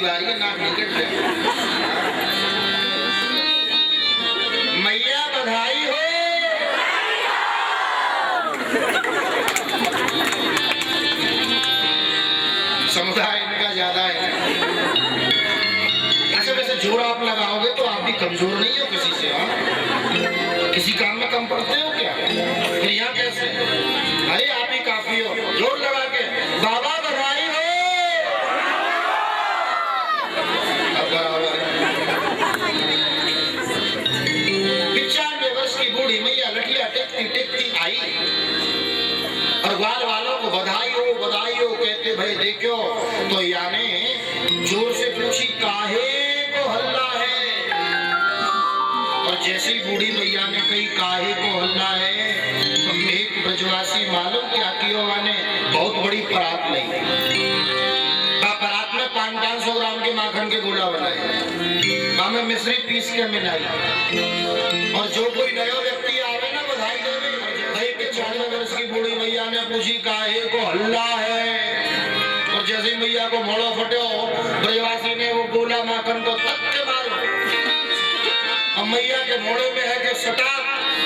आ रही है, नाक निकट जाए। मैया बधाई हो। समुदाय इनका ज्यादा है। अच्छा वैसे जोर आप लगाओगे तो आप भी कमजोर नहीं हो किसी से। हाँ, किसी काम में कम पड़ते हो क्या? फिर यहाँ कैसे? अरे आप ही काफी हो। जोर लगा के बाबा बधाई हो। अब बराबर 95 वर्ष की बूढ़ी मैया लठिया टेकती टेकती आई और ग्वाल वालों को बधाई हो कहते। भाई देखो तो याने जोर से पूछी काहे को हल्ला है। और जैसे ही बूढ़ी मैया ने कही काहे को हल्ला है तो एक ब्रजवासी मालूम क्या किया, वाने बहुत बड़ी परात ली। परात में 500 ग्राम के माखन के गोला बनाए, में मिश्री पीस के मिलाई। और जो कोई नया व्यक्ति आवे ना बधाई देवे, भाई 95 वर्ष की बूढ़ी मैया ने पूछी काहे को हल्ला है। और जैसे मैया को मोड़ो फटो, ब्रजवासी ने वो गोला माखन को तक के मारो। अब मैया के मोड़े में है कि सटाक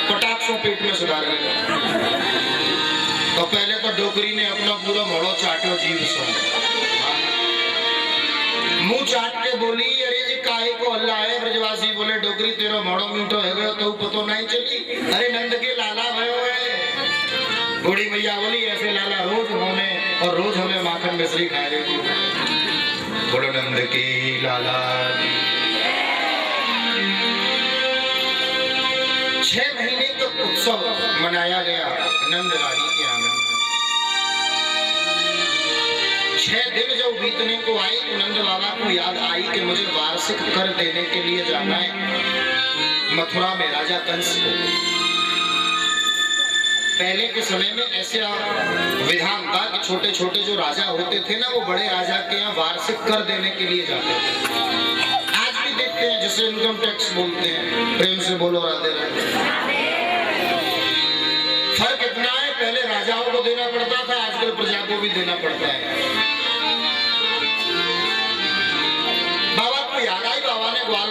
पटाक सो पेट में सुधार गए। तो पहले तो डोकरी ने अपना पूरा मोड़ो चाटो जीव सो, मुंह चाट के बोली अरे जी काहे को हल्ला है। ब्रजवासी बोले डोकरी तेरो मोड़ो मीठो है गयो तो पतो नहीं चली। अरे नंद के लाला भयो है। बूढ़ी मैया बोली ऐसे लाला रोज उन्होंने और रोज हमें माखन मिश्री खाए देती। बोलो नंद की लाला। 6 महीने तक उत्सव मनाया गया नंद रानी के आंगन में। 6 दिन जब बीतने को आई तो नंद बाबा को याद आई कि मुझे वार्षिक कर देने के लिए जाना है मथुरा में राजा कंस को। पहले के समय में ऐसे विधान था कि छोटे छोटे जो राजा होते थे ना, वो बड़े राजा के यहाँ वार्षिक कर देने के लिए जाते थे। आज भी देखते हैं जिसे इनकम टैक्स बोलते हैं। प्रेम से बोलो राधे राधे। फर्क इतना है, पहले राजाओं को देना पड़ता था, आजकल प्रजा को भी देना पड़ता है। बाबा को याद आई, बाबा ने ग्वाल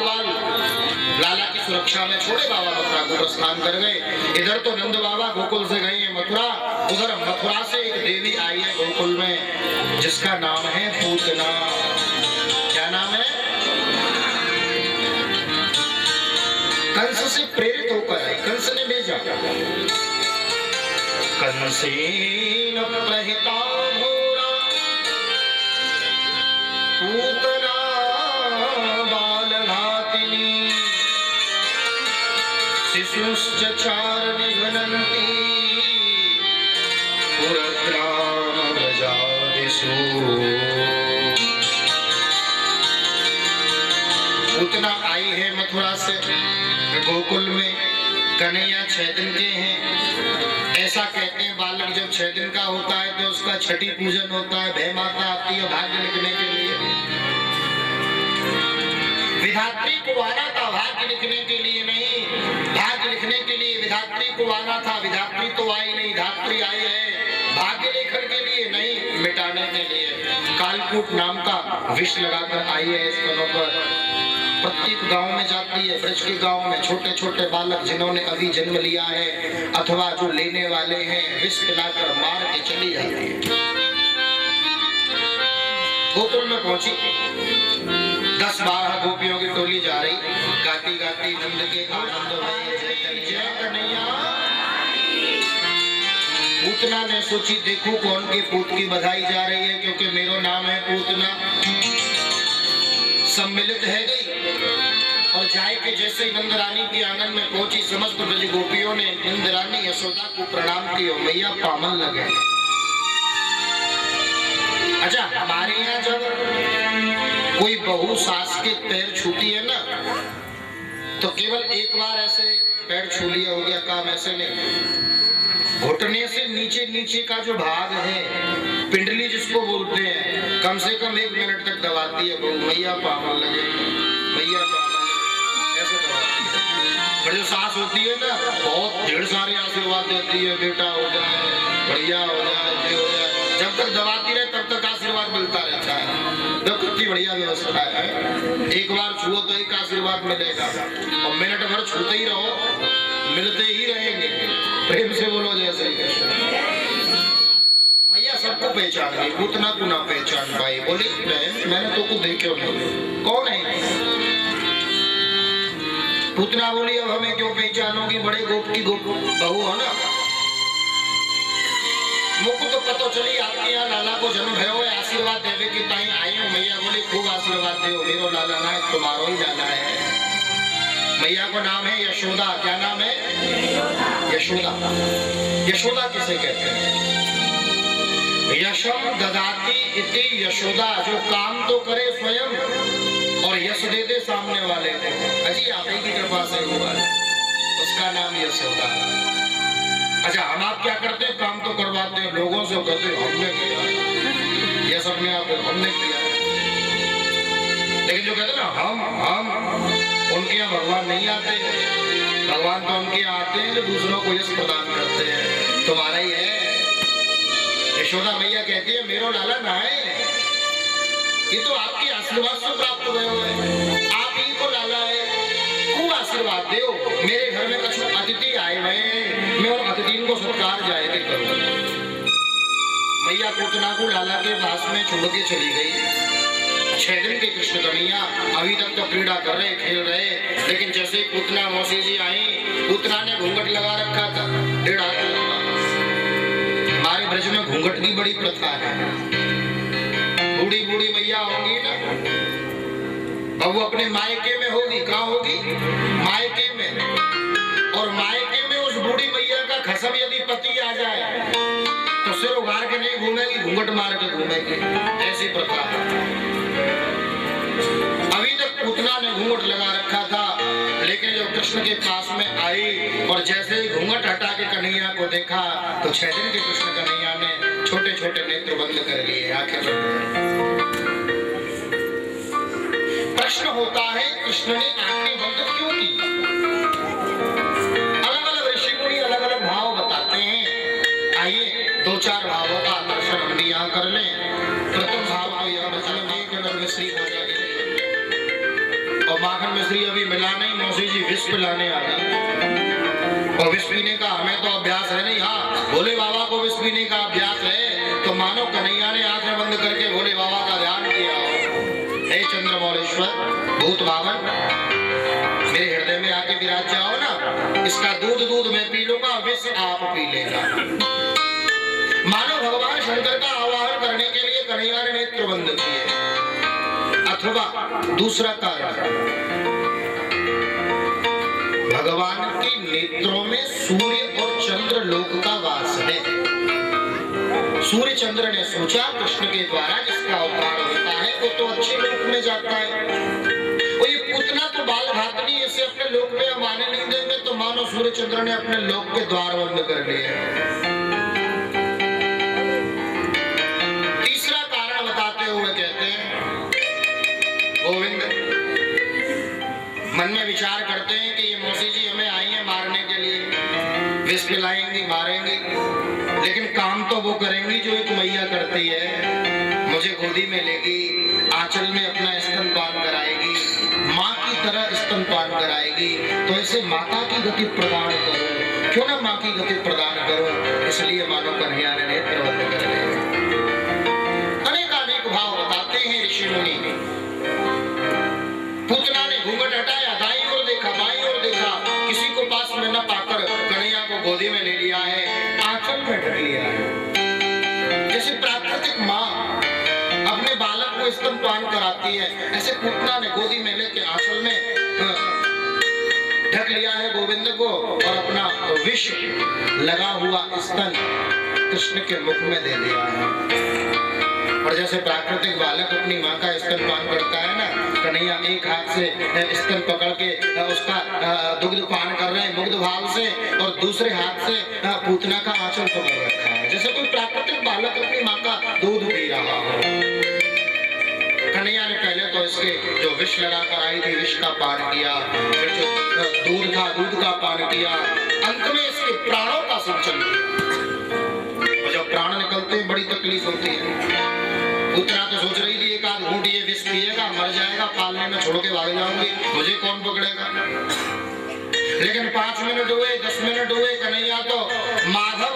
लाला की सुरक्षा में छोड़े, बाबा मथुरा को प्रस्थान कर गए। इधर तो नंद बाबा गोकुल से गए हैं मथुरा, उधर मथुरा से एक देवी आई है गोकुल में जिसका नाम है पूतना। क्या नाम है? कंस से प्रेरित होकर आई, कंस ने भेजा। कंसेन प्रहिता घोरा पूतना शिशुश्च चार निघ्नन्ति पुरग्राम व्रजादिषु। पूतना आई है मथुरा से गोकुल में। कन्हैया 6 दिन के हैं। ऐसा कहते हैं बालक जब 6 दिन का होता है तो उसका छठी पूजन होता है, भय माता आती है भाग्य लिखने के लिए। विधात्री को आना था भाग्य लिखने के लिए नहीं, भाग्य लिखने के लिए विधात्री को आना था। विधात्री तो आई नहीं, धात्री आई है भाग्य लेखन के लिए नहीं, मिटाने के लिए। कालकूट नाम का विष लगाकर आई है इस कनों पर। प्रत्येक गांव में जाती है, ब्रज के गांव में छोटे छोटे बालक जिन्होंने अभी जन्म लिया है अथवा जो लेने वाले हैं, विष पिलाकर मार के चली जाती है। गोकुल में पहुंची, 10-12 गोपियों की टोली जा रही, गाती गाती नंद के आनंद में जय कन्हैया। पूतना ने सोची देखो कौन के पूत की बधाई जा रही है, क्योंकि मेरा नाम है पूतना। सम्मिलित है गई और जाए के जैसे नंद रानी के आंगन में पहुंची, समस्त ब्रज गोपियों ने नंद रानी यशोदा को प्रणाम किया। मैया पामन लगे। अच्छा हमारे यहाँ जब कोई बहू सास के पैर छूती है ना, तो केवल एक बार ऐसे पैर छू लिया हो गया काम, ऐसे नहीं। घुटने से नीचे नीचे का जो भाग है, पिंडली जिसको बोलते हैं, कम से कम 1 मिनट तक दबाती है बहू। मैया पावन लगे, मैया पावन ऐसे दबाती है। पर जो सास होती है ना, बहुत ढेर सारे आशीर्वाद देती है, बेटा हो जाए, बढ़िया हो जाए, ये हो जाए। जब तक दबाती रहे तब तक आशीर्वाद मिलता रहता है। जब कितनी बढ़िया व्यवस्था है। एक बार छुओ तो एक आशीर्वाद मिलेगा और मिनट भर छूते ही रहो, मिलते ही रहेंगे। प्रेम से बोलो जय श्री कृष्ण। मैया सबको पहचान गई, पूतना को ना पहचान पाई। बोली बहन मैंने तो कुछ देखे नहीं, कौन है? पूतना बोली अब हमें क्यों पहचानोगी, बड़े गोप की गोप बहू हो ना। मुझको तो पता चली आपके यहाँ लाला को जन्म भयो है, आशीर्वाद देवे की ताई आई हूँ। मैया बोली खूब आशीर्वाद दो, मेरो लाला ना है तुम्हारो ही लाला है। मैया को नाम है यशोदा। क्या नाम है? यशोदा। यशोदा किसे कहते हैं? यशम ददाती इति यशोदा, जो काम तो करे स्वयं और यश दे दे सामने वाले को। अजी आप ही की कृपा से हुआ है, उसका नाम यशोदा। अच्छा हम आप क्या करते हैं? काम तो करवाते हैं लोगों से, कहते हैं हमने किया, यश अपने आप हमने किया। लेकिन जो कहते हैं ना हम उनके यहाँ भगवान नहीं आते। भगवान तो उनके यहाँ आते हैं जो दूसरों को यश प्रदान करते हैं। तुम्हारा ही है। यशोदा मैया कहती है मेरो लाला ना है, ये तो आपके आशीर्वाद से प्राप्त हुए हैं, आप ही को लाला है। खूब आशीर्वाद दो। मेरे घर में कुछ अतिथि आए हुए हैं, मैं उन अतिथि को सत्कार जाए करूँ। मैया पूतना को लाला के पास में छोड़ के चली गई। 6 दिन के कृष्ण कन्हैया अभी तक तो क्रीड़ा कर रहे, खेल रहे, लेकिन जैसे ही पूतना मौसी जी आई, पूतना ने घूंघट लगा रखा था 1.5 हाथ लंबा। हमारे ब्रज में घूंघट की बड़ी प्रथा है। बूढ़ी बूढ़ी मैया होंगी ना, अब वो अपने मायके में होगी। कहाँ होगी? मायके में। और मायके में उस बूढ़ी मैया का खसम यदि पति आ जाए तो सिर उगाड़ के नहीं घूमेगी, घूंघट मार के घूमेगी। ऐसी प्रथा है। अभी तक पूतना ने घूंघट लगा रखा था, लेकिन जब कृष्ण के पास में आई और जैसे ही घूंघट हटा के कन्हैया को देखा तो 6 दिन के कृष्ण कन्हैया ने छोटे छोटे नेत्र बंद कर लिए, आंखें बंद कर। प्रश्न होता है कृष्ण ने आंखें बंद क्यों की? अलग अलग ऋषि मुनि अलग अलग भाव बताते हैं। आइए 2-4 भावों का दर्शन हम भी यहाँ कर लें। प्रथम भाव तो यह मिश्री और माखन मिश्री अभी मिला नहीं, मौसी जी विष पिलाने आ गई। और विष पीने का हमें तो अभ्यास है नहीं। हाँ भोले बाबा को विष पीने का अभ्यास है, तो मानो कन्हैया ने आंखें बंद करके भोले बाबा का ध्यान किया हो। हे चंद्रमौलेश्वर भूत भावन, मेरे हृदय में आके विराज जाओ ना, इसका दूध मैं पी लूंगा, विष आप पी लेगा। मानो भगवान शंकर का आवाहन करने के लिए कन्हैया ने नेत्र बंद किए। अथवा दूसरा कारण, भगवान के नेत्रों में सूर्य और चंद्र लोक का वास है। सूर्य चंद्र ने सोचा कृष्ण के द्वारा जिसका अवतार होता है वो तो अच्छे लोक में जाता है, और ये पूतना तो बाल घातनी, इसे अपने लोक में हम आने नहीं देंगे। तो मानो सूर्य चंद्र ने अपने लोक के द्वार बंद कर लिए। तीसरा कारण बताते हुए कहते हैं गोविंद मन में विचार करते हैं कि ये मौसी जी हमें आई है मारने के लिए, विष पिलाएंगी, मारेंगी, लेकिन काम तो वो करेंगी जो एक मैया करती है। मुझे गोदी में लेगी, आंचल में अपना स्तनपान कराएगी, माँ की तरह स्तनपान कराएगी। तो ऐसे माता की गति प्रदान करो, क्यों ना माँ की गति प्रदान करो। इसलिए मानो कन्हैया ने नेत्र बंद कर लिए। अनेक भाव बताते हैं ऋषि मुनि। पूतना ने घूंघट हटाया, दाईं ओर देखा, बाईं ओर देखा, किसी को पास में न पाकर कन्हैया को गोदी में ले लिया है, आंचल में ढक लिया है। जैसे प्राकृतिक माँ अपने बालक को स्तनपान कराती है, ऐसे पूतना ने गोदी में लेके आंचल में ढक लिया है गोविंद को, और अपना विष लगा हुआ स्तन कृष्ण के मुख में दे दिया है। और जैसे प्राकृतिक बालक अपनी माँ का स्तनपान करता है ना, कन्हैया एक हाथ से स्तन पकड़ के उसका दुग्ध पान कर रहे हैं मुग्ध भाव से, और दूसरे हाथ से पूतना का आंचल पकड़ रखा है, जैसे कोई प्राकृतिक बालक अपनी माँ का दूध पी रहा हो। कन्हैया ने पहले तो इसके जो विष लगाकर आई थी विष का पान किया, फिर जो दूध था दूध का पान किया, अंत में इसके प्राणों का सिंचन किया। और जब प्राण निकलते हैं बड़ी तकलीफ होती है। पूतना तो सोच रही थी एक आध घूंट ये विष जाएगा, पालने में छोड़ के भाग जाऊंगी, मुझे कौन पकड़ेगा। लेकिन 5 मिनट हुए, 10 मिनट हुए, कन्हैया तो माधव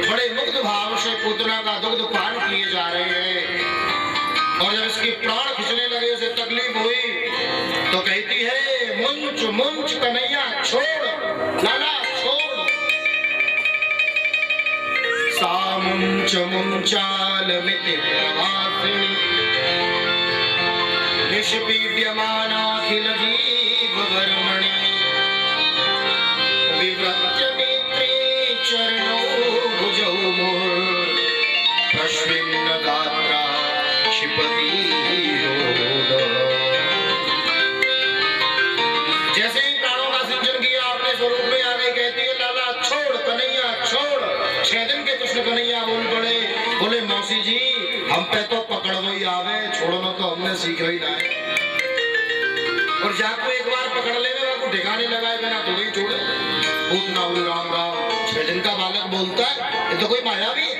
बड़े मुग्ध भाव से पूतना का दुग्ध पान किए जा रहे हैं। और जब इसकी प्राण खिंचने लगे, उसे तकलीफ हुई तो कहती है मुंच मुंच कन्हैया छोड़, लाला छोड़। सामुंच मुंचाल मिति प्रभासिनी निष्पीड्यमानाखिल जीव वर्मणि विव्रत्य नेत्रे चरणौ भुजौ मुहुः प्रश्विन्न गात्रा क्षिपति रोदः। जैसे ही प्राणों का सिंचन किया, अपने स्वरूप में आ गई, कहती है लाला छोड़ कन्हैया छोड़। 6 दिन के कृष्ण कन्हैया बोल पड़े, बोले मौसी जी हम पे तो पकड़ो ही आवे, छोड़ना तो हमने सीखा ही ना। और जाको एक बार पकड़ ले में वो ठिकाने लगाए बिना थोड़ी छोड़े। पूतना बोली राम राम, 6 दिन का बालक बोलता है, ये तो कोई माया भी है।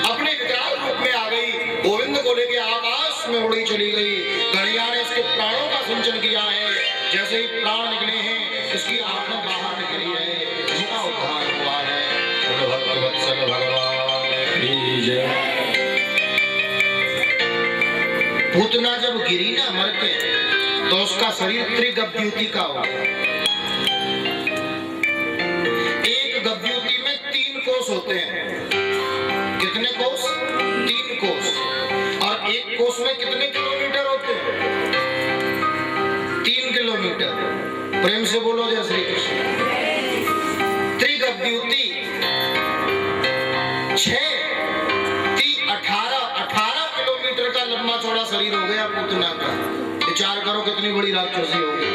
अपने विकराल रूप में आ गई, गोविंद को लेके आकाश में उड़ी चली गई। कन्हैया ने इसके प्राणों का सिंचन किया है। जैसे ही प्राण निकले हैं, इसकी आत्मा बाहर निकली है, इसका उद्धार हुआ है। भक्तवत्सल भगवान की जय। पूतना जब गिरी ना मर के, तो उसका शरीर त्रिगव्यूति का हो। एक गव्यूति में 3 कोष होते हैं। कितने कोष? 3 कोष। और एक कोष में कितने किलोमीटर होते हैं? 3 किलोमीटर। प्रेम से बोलो जय श्री कृष्ण। त्रिगव्यूति 6 18 किलोमीटर का लंबा चौड़ा शरीर हो गया पूतना का। विचार करो कितनी बड़ी राक्षसी होगी।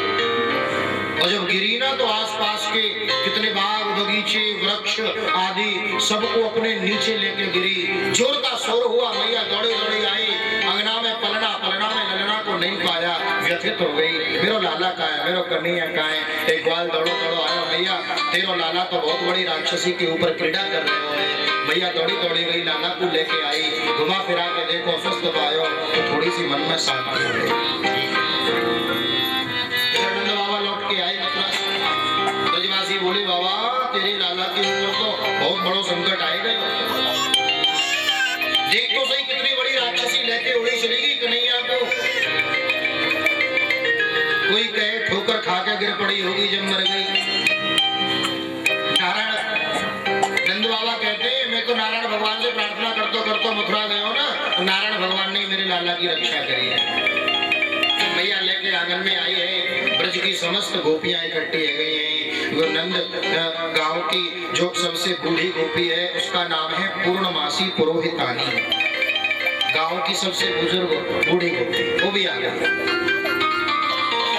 और जब गिरी ना, तो आसपास के कितने बाग बगीचे वृक्ष आदि सबको अपने नीचे लेके गिरी। जोर का शोर हुआ, मैया दौड़े दौड़े आई। अंगना में पलना में ललना को नहीं पाया, व्यथित हो गई। मेरो लाला का है, मेरो कन्हैया का है। एक बार दौड़ो दौड़ो आया, मैया तेरो लाला तो बहुत बड़ी राक्षसी के ऊपर क्रीड़ा कर रहे हो। मैया दौड़ी दौड़ी गई, लाला को लेके आई। घुमा फिरा के देखो स्वस्थ पायो, तो थोड़ी सी मन में शांति हो गई। नंद बाबा लौट के आए मथुरा से। ब्रजवासी बोले बाबा तेरे लाला के ऊपर तो बहुत बड़ा संकट आएगा। देख तो सही कितनी बड़ी राक्षसी लेके उड़ी चली गई कन्हैया को। कोई कहे ठोकर खा के गिर पड़ी होगी जब मर गई। नारायण नंद बाबा कहते हैं मैं तो नारायण भगवान से प्रार्थना करते मथुरा गए हो ना, तो नारायण भगवान ने मेरे लाला की रक्षा करी है। मैया लेके आंगन में आई है, ब्रज की समस्त गोपियां इकट्ठी हो गई हैं। वो नंद गांव की जो सबसे बूढ़ी गोपी है, उसका नाम है पूर्णमासी पुरोहितानी। गांव की सबसे बुजुर्ग बूढ़ी गोपी, वो भी आ गई।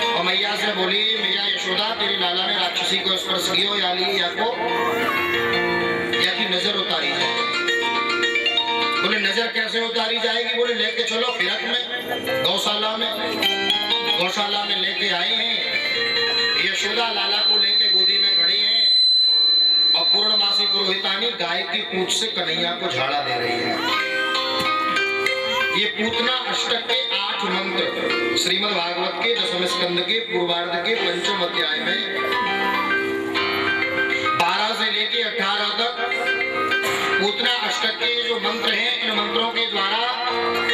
और मैया से बोली मैया यशोदा तेरे लाला ने राक्षसी को स्पर्श किया या ली या को या की नजर उतारी जाए। बोले नजर कैसे उतारी जाएगी? बोले लेके चलो फिरक में, गौशाला में लेके आए हैं। यशोदा लाला को लेके गोदी में खड़ी है और पूर्णमासी पुरोहितानी गाय की पूंछ से कन्हैया को झाड़ा दे रही है। ये पूतना अष्टक के 8 मंत्र श्रीमद् भागवत के 10वें स्कंद के पूर्वार्ध के 5वें अध्याय में 12 से लेके 18 तक पूतना अष्टक के जो मंत्र हैं, इन मंत्रों के द्वारा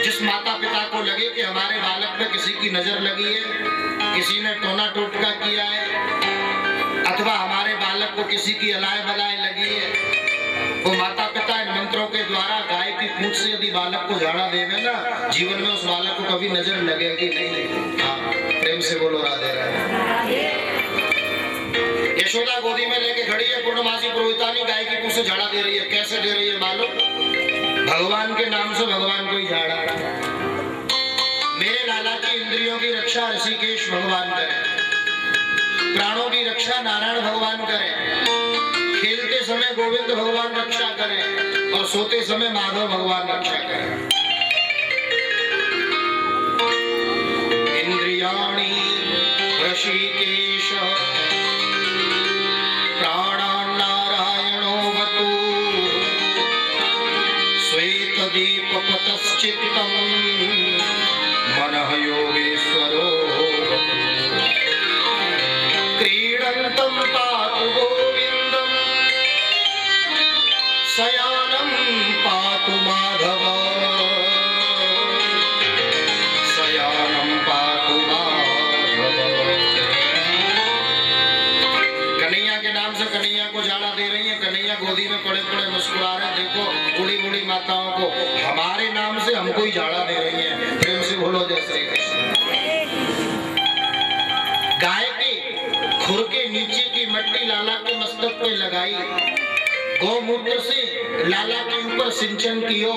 जिस माता पिता को लगे कि हमारे बालक पे किसी की नजर लगी है, किसी ने टोना टोटका किया है, अथवा हमारे बालक को किसी की अलाय बलाय लगी है, वो माता पिता इन मंत्रों के द्वारा गाय की पूंछ से यदि बालक को झाड़ा देवे ना, जीवन में उस बालक को कभी नजर लगेगी नहीं। हाँ, प्रेम से बोलो राधे राधे। यशोदा गोदी में लेके खड़ी है, पूर्णमासी पुरोहितानी गाय की पूंछ से झाड़ा दे रही है। कैसे दे रही है मालूम? भगवान के नाम से भगवान को ही झाड़ा। मेरे लाला की इंद्रियों की रक्षा ऋषिकेश भगवान करें, प्राणों की रक्षा नारायण भगवान करें, खेलते समय गोविंद भगवान रक्षा करें और सोते समय माधव भगवान रक्षा करें। इंद्रियाणि ऋषिकेश प्राणान् नारायणो वतु श्वेत दीप पतश्चित्तम् मनः योगेश्वर बूढ़ी बूढ़ी माताओं को हमारे नाम से हमको ही झाड़ा दे रही हैं। प्रेम से बोलो जय श्री कृष्ण। गाय के खुर के नीचे की मट्टी लाला के मस्तक पे लगाई, गौमूत्र से लाला के ऊपर सिंचन कियो,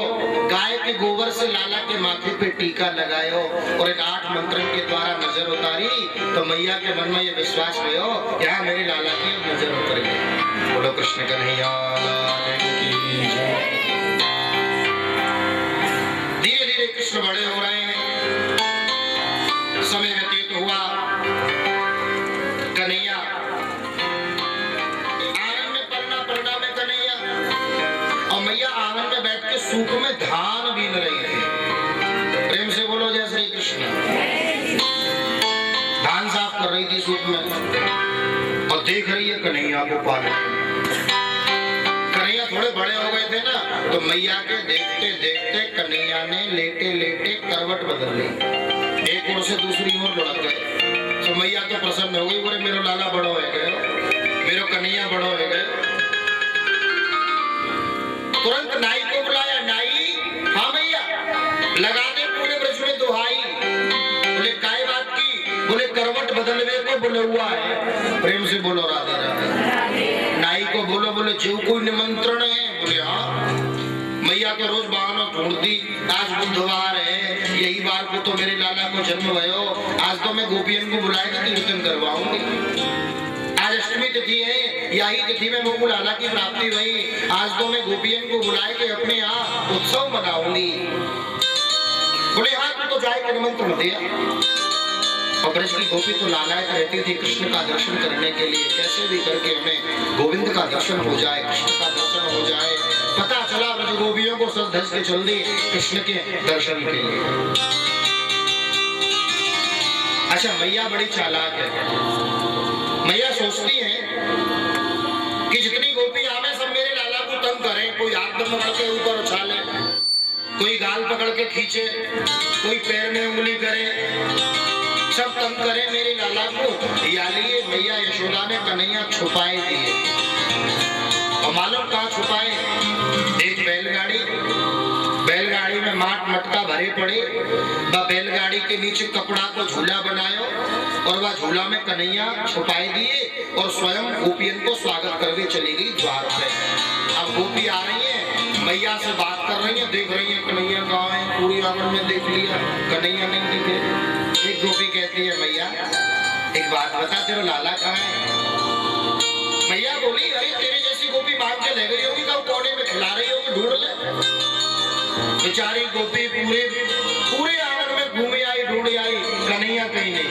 गाय के गोबर से लाला के माथे पे टीका लगायो और इन 8 मंत्रों के द्वारा नजर उतारी तो मैया के मन में ये विश्वास भयो यहाँ मेरे लाला की नजर उतरी। बोलो कृष्ण कन्हैया लाल की जय। धीरे धीरे कृष्ण बड़े हो रहे हैं, समय व्यतीत हुआ। कन्हैया आंगन में परना में कन्हैया और मैया आंगन में बैठ के सूप में धान बीन रही थी। प्रेम से बोलो जय श्री कृष्ण। धान साफ कर रही थी सूप में और देख रही है कन्हैया को पाले। कन्हैया थोड़े बड़े हो गए थे ना, तो मैया के देखते देखते कन्हैया ने लेटे लेटे करवट बदल ली, एक ओर से दूसरी ओर लुढ़क गए। तो मैया तो प्रसन्न हो गई, बोले मेरो लाला बड़ो हो गए, मेरो कन्हैया बड़ो हो गए। तुरंत नाई को बुलाया, नाई हाँ मैया लगा दे पूरे ब्रज में दुहाई। बोले काय बात की? बोले करवट बदलवे को बोले हुआ है। प्रेम से बोलो राधे राधे। नाई को बोलो, बोले जो कोई निमंत्रण है? बोले हाँ। मैया के रोज बहाना ढूंढती, आज बुधवार है, यही बार को तो मेरे लाला को जन्म भयो, आज तो मैं गोपियन को बुलाएगा कीर्तन करवाऊंगी। आज अष्टमी तिथि है, यही तिथि में मुझको लाला की प्राप्ति हुई, आज तो मैं गोपियन को बुलाए के अपने यहाँ उत्सव मनाऊंगी। बोले हाँ तू तो जाए का निमंत्रण दिया। और ब्रज की गोपी तो लालायत रहती थी कृष्ण का दर्शन करने के लिए, कैसे भी करके हमें गोविंद का दर्शन हो जाए, कृष्ण का दर्शन हो जाए। पता चला ब्रज गोपियों को सज धज के चल दी कृष्ण के दर्शन के लिए। अच्छा मैया बड़ी चालाक है। मैया सोचती है कि जितनी गोपी आवे सब मेरे लाला को तंग करें, कोई हाथ में पकड़ के ऊपर उछाले, कोई गाल पकड़ के खींचे, कोई पैर में उंगली करे, सब तंग करे मेरे लाला को। या लिए मैया यशोदा ने कन्हैया छुपाए दिए। और मालूम कहाँ छुपाए? एक बैलगाड़ी में माट मटका भरे पड़े, बैलगाड़ी के नीचे कपड़ा को झूला बनायो और वह झूला में कन्हैया छुपाए दिए और स्वयं गोपियन को स्वागत करके चली गई द्वार पे। अब गोपी आ रही है, मैया से बात कर रही है, देख रही है कन्हैया कहाँ है, पूरी आंगन में देख लिया, कन्हैया नहीं दिखे। एक गोपी कहती है मैया एक बात बता, तेरा लाला कहाँ है? मैया बोली अरे तेरे जैसी गोपी मांग के ले गई होगी, कब कोने में खिला रही होगी, ढूंढ ले। बेचारी गोपी पूरे आंगन में घूम आई, ढूंढ आई, कन्हैया कहीं नहीं।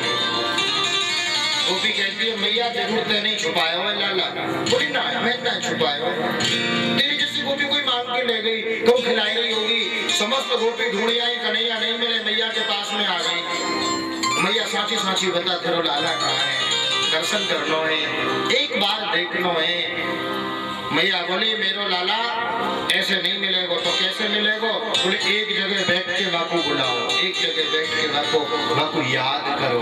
गोपी कहती है मैया जरूर ते नहीं छुपाया हुआ लाला। बोली ना मैं ना छुपाया हुआ, तेरी जैसी गोपी कोई मांग के ले गई, कब खिलाई रही होगी। समस्त गोपी ढूंढ आई, कन्हैया नहीं मिले, मैया के पास में आ गई। मैया साची साची बता तेरा लाला कहाँ है, दर्शन करना है, एक बार देखना है। मैया बोली मेरो लाला ऐसे नहीं मिलेगा, तो कैसे मिलेगा? बोले एक जगह बैठ के बापू बुलाओ, एक जगह बैठ के बापू याद करो।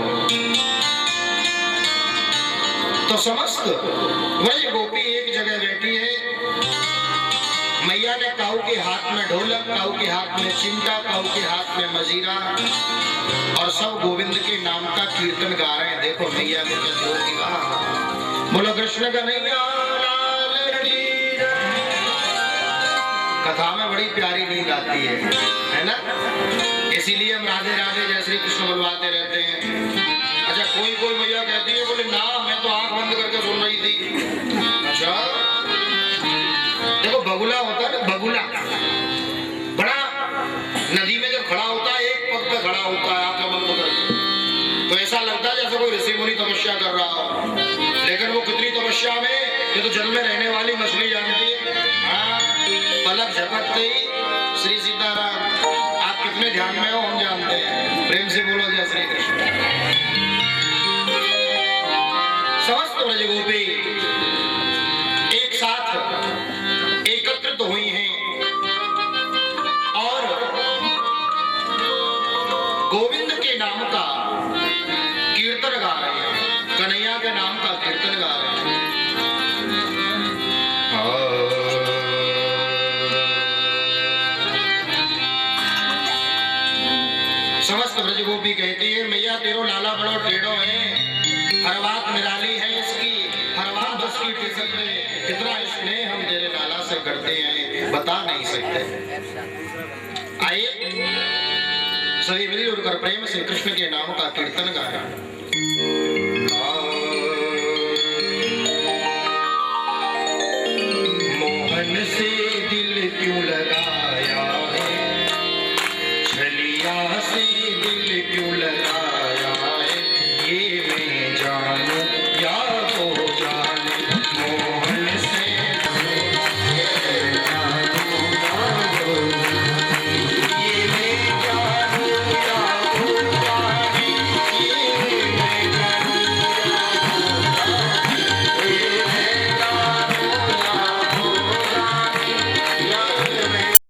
तो समस्त वही गोपी एक जगह बैठी है। मैया ने काऊ के हाथ में ढोलक, काऊ के हाथ में चिमटा, काऊ के हाथ में मजीरा और सब गोविंद के नाम का कीर्तन गा रहे हैं। देखो मैया के जोर की कहा। बोलो कृष्ण कन्हैया लाल की जय। कथा में बड़ी प्यारी नींद आती है ना? इसीलिए हम राधे राधे जय श्री कृष्ण बुलवाते रहते हैं। अच्छा कोई मैया कहती है, बोले ना मैं तो आंख बंद करके सुन रही थी। अच्छा देखो बगुला होता है ना, बगुला बड़ा नदी में जब खड़ा होता है, एक पग पे खड़ा होता है आंखें बंद करके, तो ऐसा लगता है जैसे कोई ऋषि मुनि तपस्या कर रहा हो। लेकिन वो कितनी तपस्या में, ये तो जल में रहने वाली मछली जानती है। हाँ पलक झपकते ही श्री सीताराम। आप कितने ध्यान में हो हम जानते हैं। प्रेम से बोलो जय श्री कृष्ण। समस्त ब्रज गोपी एक साथ एकत्रित हुई हैं और गोविंद के नाम का कीर्तन गा रहे हैं, कन्हैया के नाम का कीर्तन गा रहे हैं। समस्त ब्रज गोपी कहती है मैया तेरो लाला बड़ो टेढ़ो है, हर बात निराली है इसकी, हर बात बस की टिकट पे कितना स्नेह हम तेरे लाला से करते हैं बता नहीं सकते। आइए सभी मिलजुल कर प्रेम से कृष्ण के नाम का कीर्तन गाएं।